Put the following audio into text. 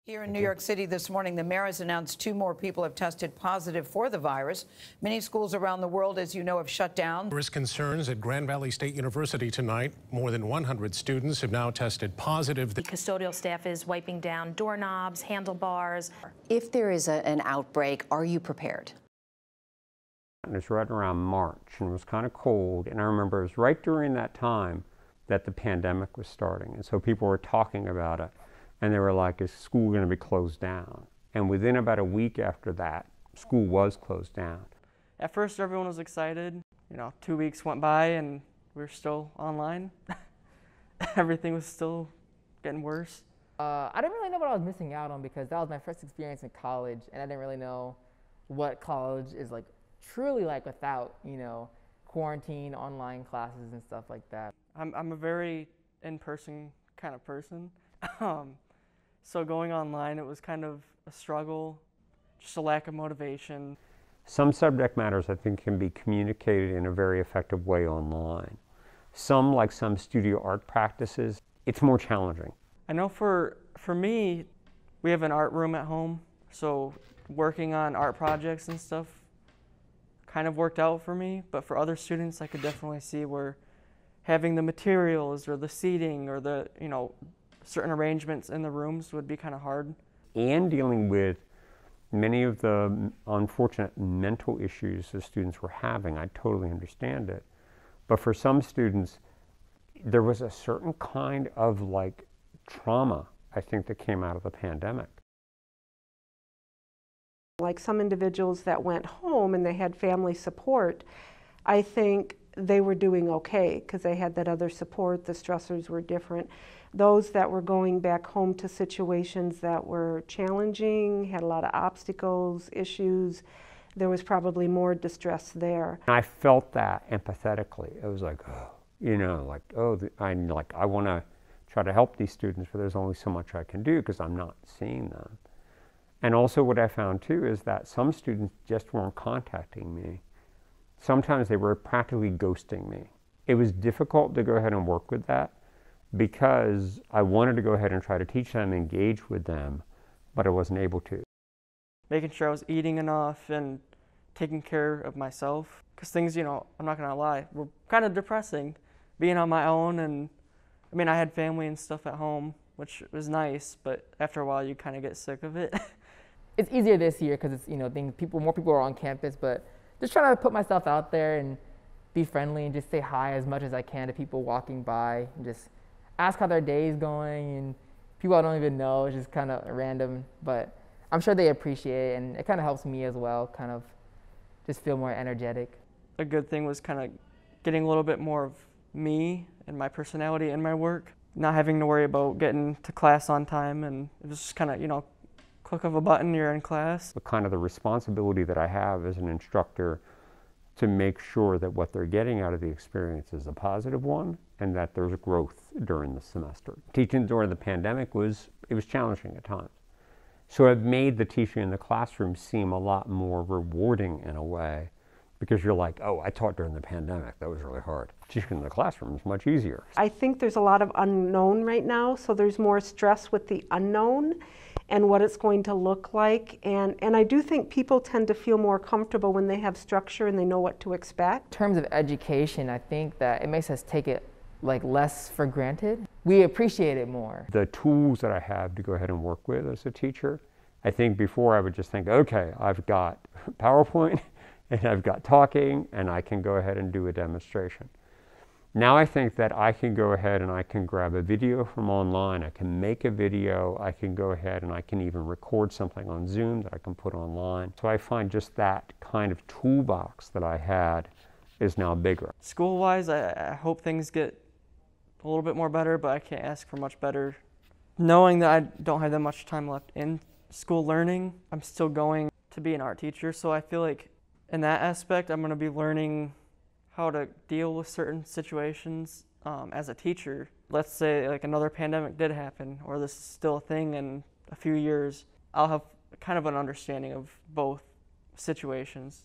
Here in New York City this morning, the mayor has announced 2 more people have tested positive for the virus. Many schools around the world, as you know, have shut down. There is concerns at Grand Valley State University tonight. More than 100 students have now tested positive. The custodial staff is wiping down doorknobs, handlebars. If there is an outbreak, are you prepared? It was right around March, and it was kind of cold, and I remember it was right during that time that the pandemic was starting, and so people were talking about it. And they were like, is school going to be closed down? And within about a week after that, school was closed down. At first, everyone was excited. 2 weeks went by and we were still online. Everything was still getting worse. I didn't really know what I was missing out on because that was my first experience in college, and I didn't really know what college is truly like without, quarantine, online classes and stuff like that. I'm a very in-person kind of person. So going online, it was kind of a struggle, just a lack of motivation. Some subject matters, I think, can be communicated in a very effective way online. Some, like some studio art practices, it's more challenging. I know for me, we have an art room at home, so working on art projects and stuff kind of worked out for me, but for other students, I could definitely see where having the materials or the seating or the, certain arrangements in the rooms would be kind of hard. And dealing with many of the unfortunate mental issues the students were having, I totally understand it. But for some students, there was a certain kind of trauma, I think, that came out of the pandemic. Like some individuals that went home and they had family support, I think they were doing okay because they had that other support, the stressors were different. Those that were going back home to situations that were challenging, had a lot of obstacles, issues, there was probably more distress there. I felt that empathetically. It was like, I want to try to help these students, but there's only so much I can do because I'm not seeing them. And also what I found too is that some students just weren't contacting me. Sometimes they were practically ghosting me. It was difficult to go ahead and work with that because I wanted to go ahead and try to teach them, engage with them, but I wasn't able to. Making sure I was eating enough and taking care of myself. Because things, I'm not going to lie, were kind of depressing. Being on my own, and I had family and stuff at home, which was nice, but after a while you kind of get sick of it. It's easier this year because it's, more people are on campus, but just trying to put myself out there and be friendly and just say hi as much as I can to people walking by and just ask how their day is going, and people I don't even know. It's just kind of random, but I'm sure they appreciate it, and it kind of helps me as well, kind of just feel more energetic. A good thing was kind of getting a little bit more of me and my personality in my work, not having to worry about getting to class on time, and it was just kind of, click of a button, you're in class. Kind of the responsibility that I have as an instructor to make sure that what they're getting out of the experience is a positive one and that there's growth during the semester. Teaching during the pandemic was challenging at times. So it made the teaching in the classroom seem a lot more rewarding in a way because you're like, oh, I taught during the pandemic, that was really hard. Teaching in the classroom is much easier. I think there's a lot of unknown right now, so there's more stress with the unknown and what it's going to look like. And I do think people tend to feel more comfortable when they have structure and they know what to expect. In terms of education, I think that it makes us take it less for granted. We appreciate it more. The tools that I have to go ahead and work with as a teacher, I think before I would just think, okay, I've got PowerPoint and I've got talking and I can go ahead and do a demonstration. Now I think that I can go ahead and I can grab a video from online, I can make a video, I can go ahead and I can even record something on Zoom that I can put online. So I find just that kind of toolbox that I had is now bigger. School-wise, I hope things get a little bit more better, but I can't ask for much better. Knowing that I don't have that much time left in school learning, I'm still going to be an art teacher, so I feel like in that aspect I'm going to be learning how to deal with certain situations as a teacher. Let's say another pandemic did happen, or this is still a thing in a few years, I'll have kind of an understanding of both situations.